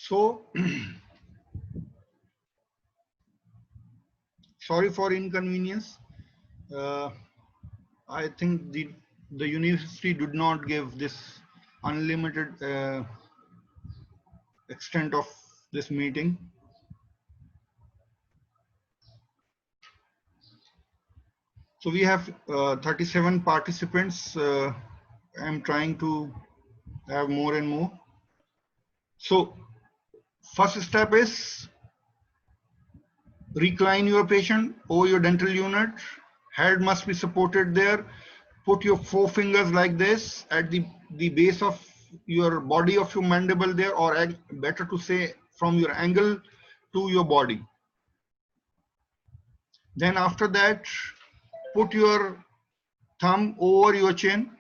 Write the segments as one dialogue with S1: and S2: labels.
S1: So sorry for inconvenience. Uh, I think the university did not give this unlimited extent of this meeting. So we have 37 participants. I'm trying to have more and more. So first step is recline your patient over your dental unit. Head must be supported there. Put your forefingers like this at the base of your body of your mandible there, or better to say from your angle to your body. Then after that, put your thumb over your chin.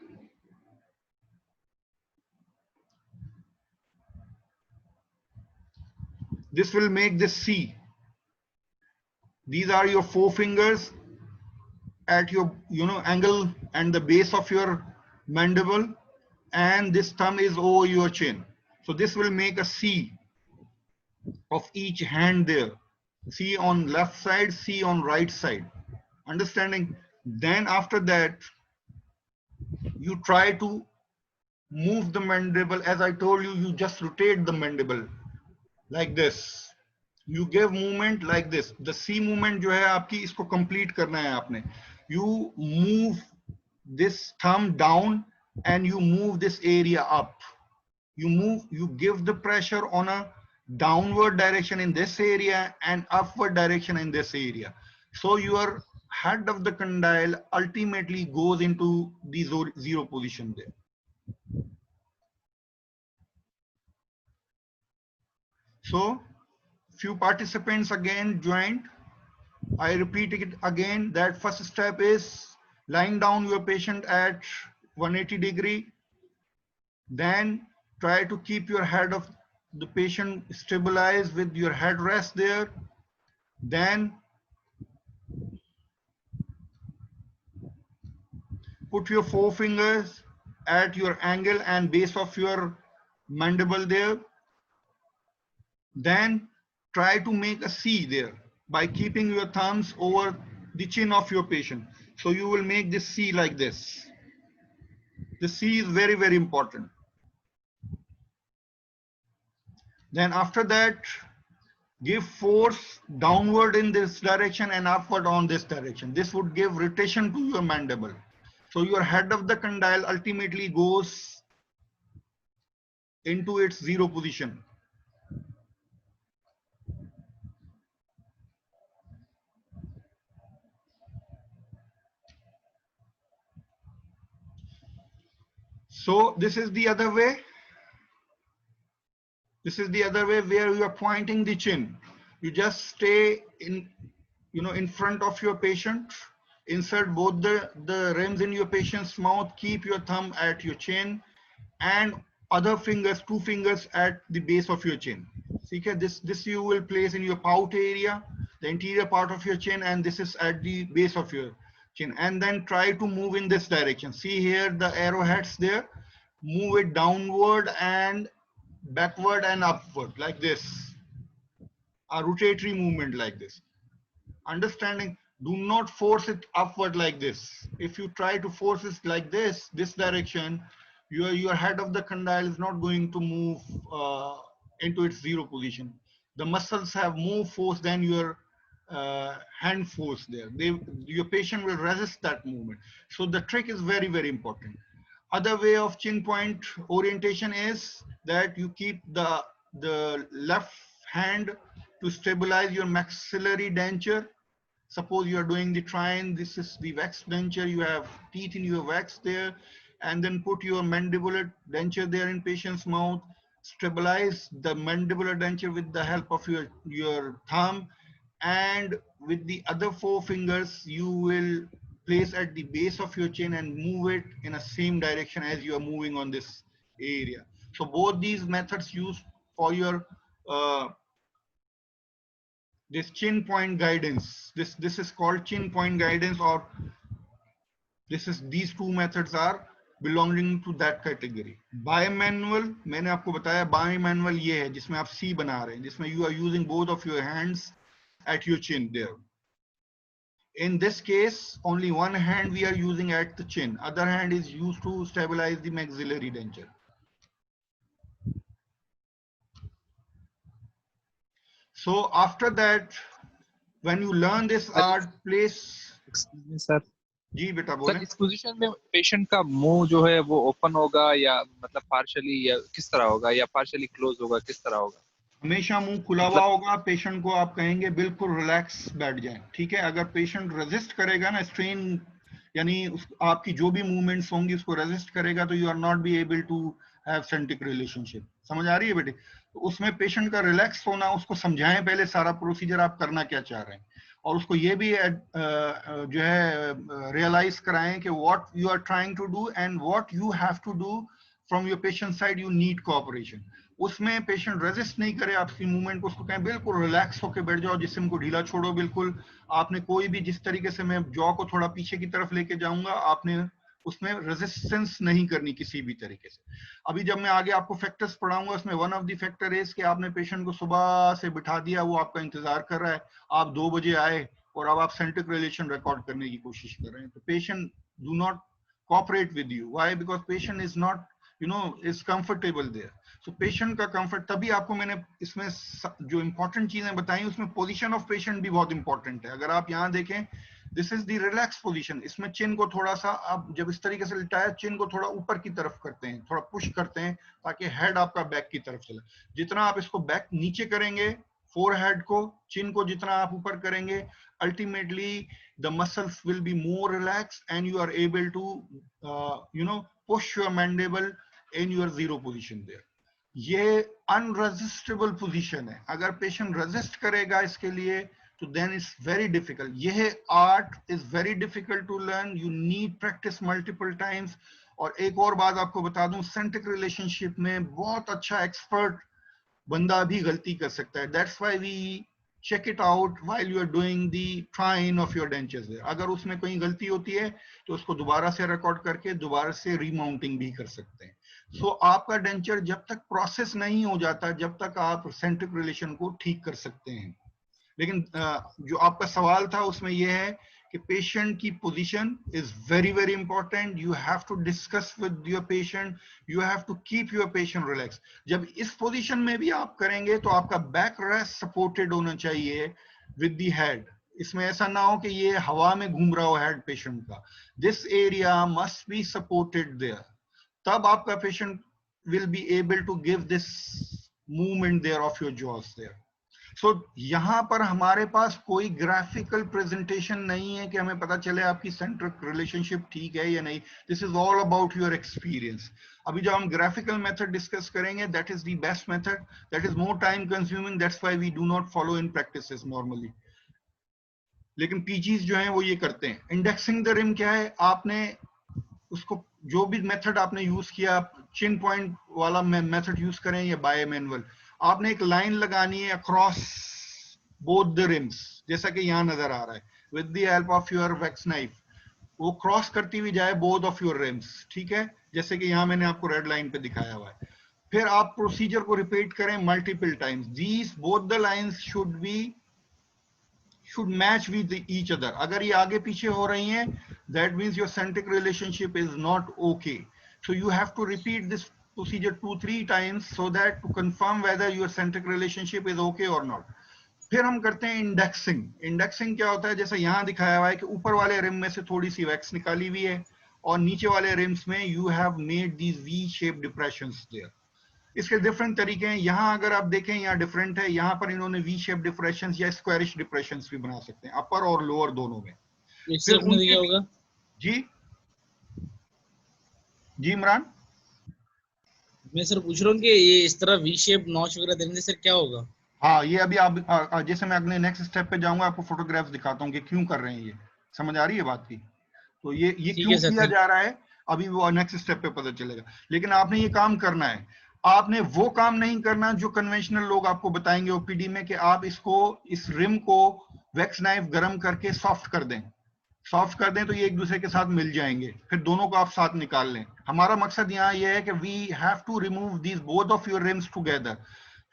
S1: This will make this C. These are your forefingers at your angle and the base of your mandible, and this thumb is over your chin. So this will make a C of each hand there. C on left side, C on right side. Understanding? Then after that, you try to move the mandible. As I told you, you just rotate the mandible like this. You give movement like this. The C movement जो है आपकी, इसको complete करना है आपने. You move this thumb down and you move this area up. You give the pressure on a downward direction in this area and upward direction in this area. So your head of the condyle ultimately goes into the zero position there. So few participants again joined. I repeat it again, that first step is lying down your patient at 180 degree. Then try to keep your head of the patient stabilized with your headrest there. Then put your forefingers at your angle and base of your mandible there. Then try to make a C there by keeping your thumbs over the chin of your patient. So you will make this C like this. The C is very, very important. Then after that, give force downward in this direction and upward on this direction. This would give rotation to your mandible. So your head of the condyle ultimately goes into its zero position. So this is the other way. This is the other way where you are pointing the chin. You just stay in front of your patient. Insert both the rims in your patient's mouth. Keep your thumb at your chin and other fingers, two fingers at the base of your chin. See, this you will place in your pout area, the interior part of your chin, and this is at the base of your chin. And then try to move in this direction. See here the arrowheads there. Move it downward and backward and upward like this. A rotatory movement like this. Understanding? Do not force it upward like this. If you try to force it like this direction, your head of the condyle is not going to move into its zero position. The muscles have more force than your hand force there. Your patient will resist that movement. So the trick is very, very important. Other way of chin point orientation is that you keep the left hand to stabilize your maxillary denture. Suppose you are doing the trine, this is the wax denture, you have teeth in your wax there, and then put your mandibular denture there in patient's mouth. Stabilize the mandibular denture with the help of your thumb, and with the other four fingers you will place at the base of your chin and move it in the same direction as you are moving on this area. So both these methods used for your this chin point guidance. This is called chin point guidance, or these two methods are belonging to that category. By manual मैंने आपको बताया, bye manual ये है जिसमें आप सी बना रहे हैं, जिसमें you are using both of your hands at your chin there. In this case, only one hand we are using at the chin. Other hand is used to stabilize the maxillary denture. So after that, when you learn this art, place.
S2: Excuse me, sir.
S1: जी बेटा
S2: sir,
S1: बोले।
S2: इस position में patient का मुंह जो है वो open होगा या मतलब पार्शियली, या किस तरह होगा, या पार्शियली क्लोज होगा, किस तरह होगा?
S1: हमेशा मुंह खुला हुआ होगा। पेशेंट को आप कहेंगे बिल्कुल रिलैक्स बैठ जाएं, ठीक है। अगर पेशेंट रेजिस्ट करेगा ना, स्ट्रेन यानी आपकी जो भी मूवमेंट्स होंगी उसको रेजिस्ट करेगा, तो you are not be able to have centric relationship. समझ आ रही है बेटे? तो उसमें पेशेंट का रिलैक्स होना, उसको समझाएं पहले सारा प्रोसीजर आप करना क्या चाह रहे हैं, और उसको ये भी जो है रियलाइज कराएं कि what you are trying to do and what you have to do from your patient side. You need cooperation. उसमें पेशेंट रेजिस्ट नहीं करे आपकी मूवमेंट को, उसको कहें बिल्कुल रिलैक्स होकर बैठ जाओ, जिस्म को ढीला छोड़ो बिल्कुल। आपने कोई भी, जिस तरीके से मैं जॉ को थोड़ा पीछे की तरफ लेके जाऊंगा, आपने उसमें रेजिस्टेंस नहीं करनी किसी भी तरीके से। अभी जब मैं आगे आपको फैक्टर्स पढ़ाऊंगा, उसमें one of the factor is कि आपने पेशेंट को सुबह से बिठा दिया, वो आपका इंतजार कर रहा है, आप 2 बजे आए और अब आप सेंट्रिक रिलेशन रिकॉर्ड करने की कोशिश कर रहे हैं, तो patient do not cooperate with you. Why? Because patient is not, is comfortable there. So patient का comfort, तभी आपको मैंने इसमें जो important चीजें बताई, उसमें position of patient भी बहुत important है। अगर आप यहाँ देखें, this is the relaxed position। इसमें चिन को थोड़ा सा, आप जब इस तरीके से लिटाया, चिन को थोड़ा ऊपर की तरफ करते हैं, थोड़ा पुश करते हैं, ताकि हेड आपका बैक की तरफ चले। जितना आप इसको बैक नीचे करेंगे, फोरहेड को, चिन को जितना आप ऊपर करेंगे, ultimately the muscles will be more relaxed and you are able to push your mandible in your zero position there. ये unresistible position है। अगर पेशेंट रेजिस्ट करेगा इसके लिए, तो then it's very difficult. यह art is very difficult to learn. You need practice multiple times. और एक और बात आपको बता दूं, सेंट्रिक रिलेशनशिप में बहुत अच्छा एक्सपर्ट बंदा भी गलती कर सकता है। That's why we check it out while you are doing the try-in of your dentures there. अगर उसमें कोई गलती होती है तो उसको दोबारा से रिकॉर्ड करके दोबारा से रीमाउंटिंग भी कर सकते हैं। सो आपका डेंचर जब तक प्रोसेस नहीं हो जाता, जब तक आप सेंट्रिक रिलेशन को ठीक कर सकते हैं। लेकिन जो आपका सवाल था उसमें यह है कि पेशेंट की position is very very important. You have to discuss with your patient, you have to keep your patient relax. जब इस पोजीशन में भी आप करेंगे तो आपका बैक रेस्ट सपोर्टेड होना चाहिए विद द हेड। इसमें ऐसा ना हो कि ये हवा में घूम रहा हो हेड पेशेंट का। This area must be supported there, तब आपका patient will be able to give this movement there of your jaws there. So यहां पर हमारे पास कोई ग्राफिकल प्रेजेंटेशन नहीं है कि हमें पता चले आपकी सेंट्रिक रिलेशनशिप ठीक है या नहीं। This is all about your experience. अभी जब हम ग्राफिकल मेथड डिस्कस करेंगे, that is the best method, that is more time consuming, that's why we do not follow in practices normally. लेकिन पीजीज जो हैं वो ये करते हैं। इंडेक्सिंग द रिम क्या है? आपने उसको जो भी मेथड आपने यूज किया, चिन पॉइंट वाला मेथड यूज करें या बाय मैनुअल, आपने एक लाइन लगानी है अक्रॉस बोथ द रिम्स, जैसा कि यहां नजर आ रहा है, with the help of your wax knife. वो क्रॉस करती हुई जाए बोथ ऑफ योर रिम्स, ठीक है, जैसे कि यहां मैंने आपको रेड लाइन पे दिखाया हुआ है। फिर आप प्रोसीजर को रिपीट करें multiple times. These both the lines should match with each other. अगर ये आगे पीछे हो रही हैं, that means your centric relationship is not okay. So you have to repeat this procedure 2-3 times so that to confirm whether your centric relationship is okay or not. फिर हम करते हैं इंडेक्सिंग। इंडेक्सिंग क्या होता है? जैसा यहाँ दिखाया हुआ है कि ऊपर वाले रिम में से थोड़ी सी वैक्स निकाली हुई है और नीचे वाले रिम्स में you have made these V-shaped depressions there. इसके डिफरेंट तरीके हैं। यहाँ अगर आप देखें, यहाँ डिफरेंट है, यहाँ पर इन्होंने वी शेप डिप्रेशंस या स्क्वायरिश डिप्रेशंस भी बना सकते हैं, अपर और लोअर दोनों में। फिर उनके होगा जी जी इमरान,
S3: मैं सर पूछ रहा हूँ कि ये इस तरह वी शेप नॉच वगैरह देने से क्या होगा?
S1: हाँ, ये अभी आप जैसे मैं अगले नेक्स्ट स्टेप पे जाऊंगा, आपको फोटोग्राफ्स दिखाता हूँ कि क्यों कर रहे हैं ये। समझ आ रही है बात की? तो ये क्यों किया जा रहा है, अभी वो नेक्स्ट स्टेप पे पता चलेगा। लेकिन आपने ये काम करना है। आपने वो काम नहीं करना जो कन्वेंशनल लोग आपको बताएंगे ओपीडी में, कि आप इस रिम को वैक्स नाइफ गर्म करके सॉफ्ट कर दें। सॉफ्ट कर दें तो ये एक दूसरे के साथ मिल जाएंगे, फिर दोनों को आप साथ निकाल लें। हमारा मकसद यहाँ ये है कि we have to remove these both of your rims together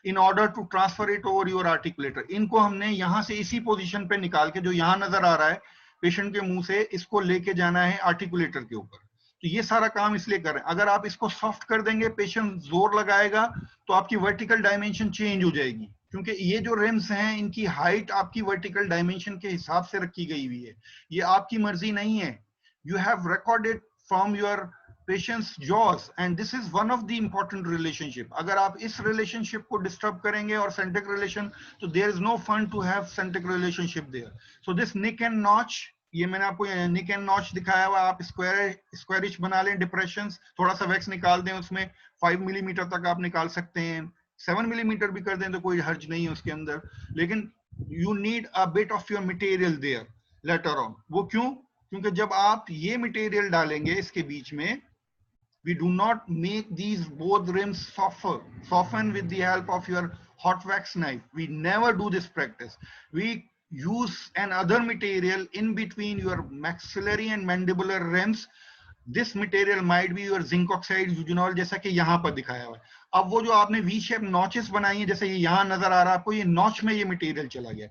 S1: in order to transfer it over your articulator. इनको हमने यहाँ से इसी पोजीशन पे निकाल के, जो यहाँ नजर आ रहा है पेशेंट के मुंह से, इसको लेके जाना है आर्टिकुलेटर के ऊपर। तो ये सारा काम इसलिए कर रहे हैं। अगर आप इसको सॉफ्ट कर देंगे, पेशेंट जोर लगाएगा तो आपकी वर्टिकल डायमेंशन चेंज हो जाएगी, क्योंकि ये जो रिम्स हैं इनकी हाइट आपकी वर्टिकल डायमेंशन के हिसाब से रखी गई हुई है, ये आपकी मर्जी नहीं है। You have recorded from your patients jaws and this is one of the important relationship. अगर आप इस रिलेशनशिप को डिस्टर्ब करेंगे और सेंट्रिक रिलेशन, तो there is no fun to have centric relationship there. So this nick and notch, ये मैंने आपको निक एंड नॉच दिखाया हुआ, आप स्क्वायरिश बना लें डिप्रेशंस, थोड़ा सा वैक्स निकाल दें, उसमें 5 मिलीमीटर तक आप निकाल सकते हैं, 7 मिलीमीटर भी कर दें तो कोई हर्ज नहीं है उसके अंदर, लेकिन you need a bit of your material there later on. वो क्यों? क्योंकि जब आप ये मटेरियल डालेंगे इसके बीच में, we do not make these both rims soften with the help of your hot wax knife. We never do this practice. We use another material in between your maxillary and mandibular rims. This material might be your zinc oxide eugenol, जैसा कि यहाँ पर दिखाया हुआ है। अब वो जो आपने वी शेप नॉचेस बनाई है, जैसे ये यहाँ नजर आ रहा है आपको, ये नॉच में ये मटेरियल चला गया।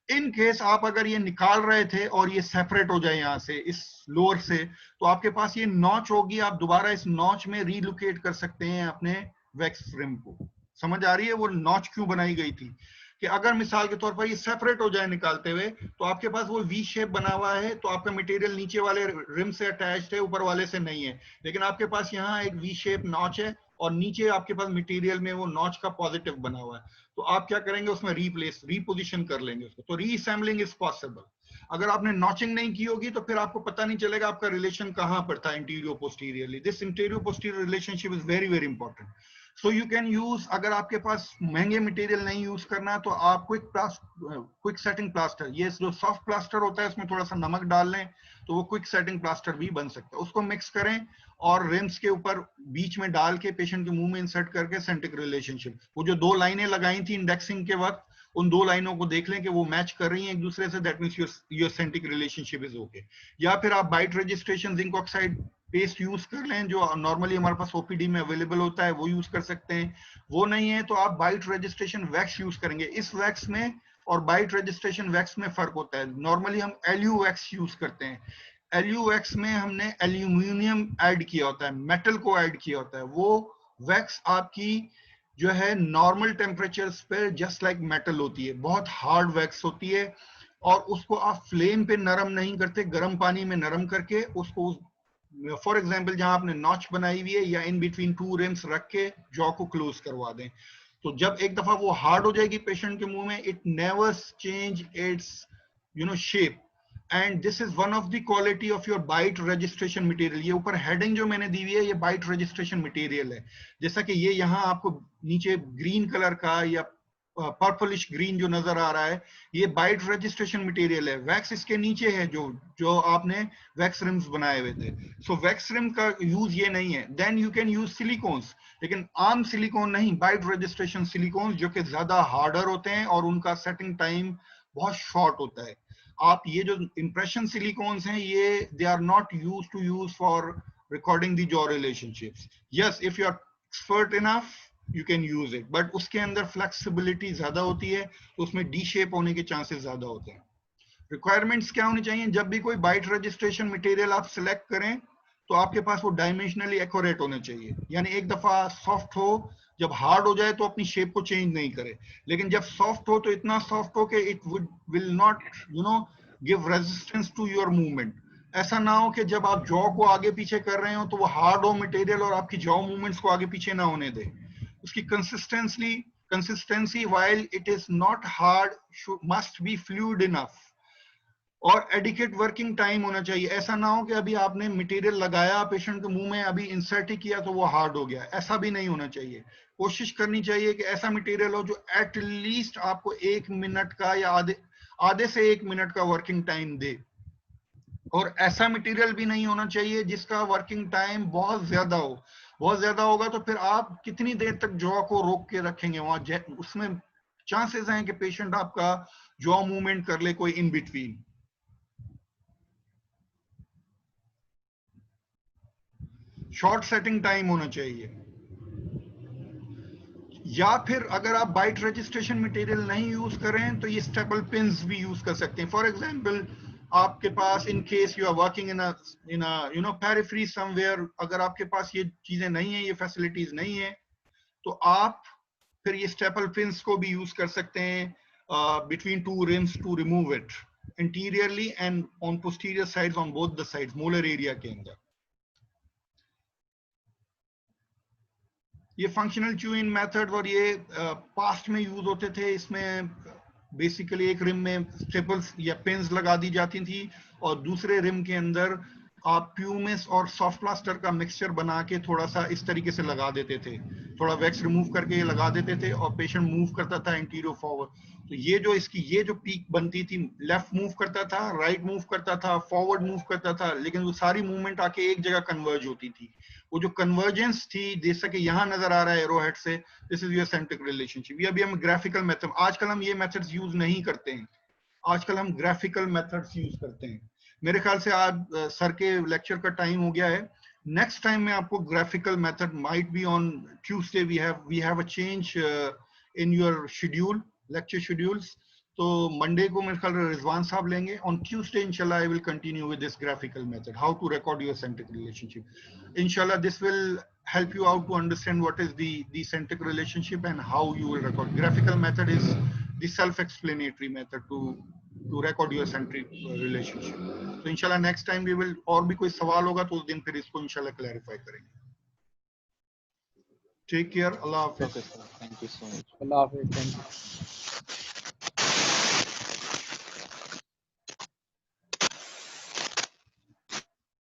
S1: इन केस आप अगर ये निकाल रहे थे और ये सेपरेट हो जाए यहाँ से, इस लोअर से, तो आपके पास ये नॉच होगी, आप दोबारा इस नॉच में रीलोकेट कर सकते हैं अपने वैक्स रिम को। समझ आ रही है वो नॉच क्यों बनाई गई थी? कि अगर मिसाल के तौर पर ये सेपरेट हो जाए निकालते हुए, तो आपके पास वो वी शेप बना हुआ है, तो आपका मटेरियल नीचे वाले रिम से अटैच्ड है, ऊपर वाले से नहीं है, लेकिन आपके पास यहाँ एक वी शेप नॉच है और नीचे आपके पास मटेरियल में वो नॉच का पॉजिटिव बना हुआ है। तो आप क्या करेंगे, उसमें रीपोजिशन कर लेंगे उसको, तो रीअसेंबलिंग इज पॉसिबल। अगर आपने नॉचिंग नहीं की होगी तो फिर आपको पता नहीं चलेगा आपका रिलेशन कहां पर था interior posteriorly. This interior posterior relationship is very very important. So you can use, अगर आपके पास महंगे मटेरियल नहीं यूज करना तो आप क्विक सेटिंग प्लास्टर, ये जो सॉफ्ट प्लास्टर होता है उसमें थोड़ा सा नमक डाल लें तो वो क्विक सेटिंग प्लास्टर भी बन सकता है। उसको मिक्स करें और रिम्स के ऊपर बीच में डाल के पेशेंट के मुंह में इंसर्ट करके सेंट्रिक रिलेशनशिप, वो जो 2 लाइनें लगाई थी इंडेक्सिंग के वक्त, उन 2 लाइनों को देख लें कि वो मैच कर रही हैं एक दूसरे से, that means your centric relationship is okay. या फिर आप bite registration zinc oxide paste use कर लें, जो नॉर्मली हमारे पास ओपीडी में अवेलेबल होता है, वो यूज कर सकते हैं। वो नहीं है तो आप बाइट रजिस्ट्रेशन वैक्स यूज करेंगे। इस वैक्स में और बाइट रजिस्ट्रेशन वैक्स में फर्क होता है। नॉर्मली हम एलयू वैक्स यूज करते हैं, एलयू वैक्स में हमने एल्यूमिनियम ऐड किया होता है, मेटल को ऐड किया होता है। वो वैक्स आपकी जो है नॉर्मल टेम्परेचर्स पे जस्ट लाइक मेटल होती है, बहुत हार्ड वैक्स होती है, और उसको आप फ्लेम पे नरम नहीं करते, गर्म पानी में नरम करके उसको, फॉर एग्जाम्पल जहां आपने नॉच बनाई हुई है या इन बिटवीन 2 रिम्स रख के जॉ को क्लोज करवा दें। तो जब एक दफा वो हार्ड हो जाएगी पेशेंट के मुंह में, it never change its shape, and this is one of the quality of your bite registration material. ये ऊपर हेडिंग जो मैंने दी हुई है, ये बाइट रजिस्ट्रेशन मटेरियल है। जैसा कि ये यहाँ आपको नीचे ग्रीन कलर का या पर्पलिश ग्रीन जो नजर आ रहा है, ये बाइट रजिस्ट्रेशन मटेरियल है। वैक्स इसके नीचे है जो आपने वैक्स रिम्स बनाए हुए थे। सो वैक्स रिम का यूज ये नहीं है। Then you can use silicones, लेकिन आम सिलिकॉन नहीं, बाइट रजिस्ट्रेशन सिलिकॉन्स, जो कि ज्यादा हार्डर होते हैं और उनका सेटिंग टाइम बहुत शॉर्ट होता है। आप ये जो इंप्रेशन सिलिकॉन्स हैं, ये they are not use for recording the jaw relationships. Yes, if you are expert enough you can use it, but उसके अंदर फ्लेक्सिबिलिटी ज्यादा होती है, तो उसमें डी शेप होने के चांसेस ज्यादा होते हैं। रिक्वायरमेंट्स क्या होनी चाहिए? जब भी कोई बाइट रजिस्ट्रेशन मटेरियल आप सिलेक्ट करें तो आपके पास वो डायमेंशनली एक्यूरेट होना चाहिए, यानी एक दफा सॉफ्ट हो, जब हार्ड हो जाए तो अपनी शेप को चेंज नहीं करे, लेकिन जब सॉफ्ट हो तो इतना सॉफ्ट हो कि it will not give resistance to your movement. ऐसा ना हो कि जब आप जॉ को आगे पीछे कर रहे हो तो वो हार्ड हो मटेरियल और आपकी जॉ मूवमेंट्स को आगे पीछे ना होने दे। उसकी consistency while it is not hard must be fluid enough, और एडिकेट वर्किंग टाइम होना चाहिए। ऐसा ना हो कि अभी आपने मटेरियल लगाया पेशेंट के मुंह में, अभी इंसर्ट ही किया तो वो हार्ड हो गया, ऐसा भी नहीं होना चाहिए। कोशिश करनी चाहिए कि ऐसा मटेरियल हो जो एट लीस्ट आपको 1 मिनट का या आधे से 1 मिनट का वर्किंग टाइम दे, और ऐसा मटेरियल भी नहीं होना चाहिए जिसका वर्किंग टाइम बहुत ज्यादा हो। बहुत ज्यादा होगा तो फिर आप कितनी देर तक जॉ को रोक के रखेंगे वहां, उसमें चांसेस हैं कि पेशेंट आपका जॉ मूवमेंट कर ले कोई in between. Short setting time होना चाहिए। या फिर अगर आप बाइट रजिस्ट्रेशन मटेरियल नहीं यूज करें तो ये स्टेपल पिन्स भी यूज कर सकते हैं। फॉर एग्जांपल आपके पास in case you are working in you know periphery somewhere, अगर आपके पास ये चीजें नहीं है, ये फैसिलिटीज नहीं है, तो आप फिर ये स्टेपल पिन्स को भी यूज कर सकते हैं between two RIMS to remove it interiorly and on posterior sides on both the sides, molar area के अंदर। ये फंक्शनल च्यूइंग मेथड और ये पास्ट में यूज होते थे। इसमें बेसिकली एक रिम में स्टेपल्स या पिन्स लगा दी जाती थी और दूसरे रिम के अंदर आप प्यूमिस और सॉफ्ट प्लास्टर का मिक्सचर बना के थोड़ा सा इस तरीके से लगा देते थे, थोड़ा वैक्स रिमूव करके ये लगा देते थे और पेशेंट मूव करता था इंटीरियर फॉरवर्ड। तो ये जो इसकी ये जो पीक बनती थी, लेफ्ट मूव करता था, राइट मूव करता था, फॉरवर्ड मूव करता था, लेकिन वो सारी मूवमेंट आके एक जगह कन्वर्ज होती थी। वो जो कन्वर्जेंस थी, जैसा कि यहाँ नजर आ रहा है एरोहेड से, this is your centric relationship. ये अभी हम ग्राफिकल मेथड, आजकल हम ये मेथड्स यूज नहीं करते हैं, आजकल हम ग्राफिकल मेथड्स यूज करते हैं। मेरे ख्याल से आज सर के लेक्चर का टाइम हो गया है। नेक्स्ट टाइम मैं आपको graphical method might be on Tuesday, we have a change in your schedule, lecture schedules. तो मंडे को मेरे ख्याल रिजवान साहब लेंगे। ऑन ट्यूसडे इंशाल्लाह I will continue with this graphical method, how to record your centric relationship. Inshallah, this will help you out to understand what is the centric relationship and how you will record. Graphical method is the self-explanatory method to record your centric relationship. So inshallah next time we will, और भी कोई सवाल होगा तो उस दिन फिर इसको inshallah clarify करेंगे। Take care. Allah Hafiz.
S2: Okay, sir. Thank you so much.
S3: अल्लाह हाफिज़, थैंक यू।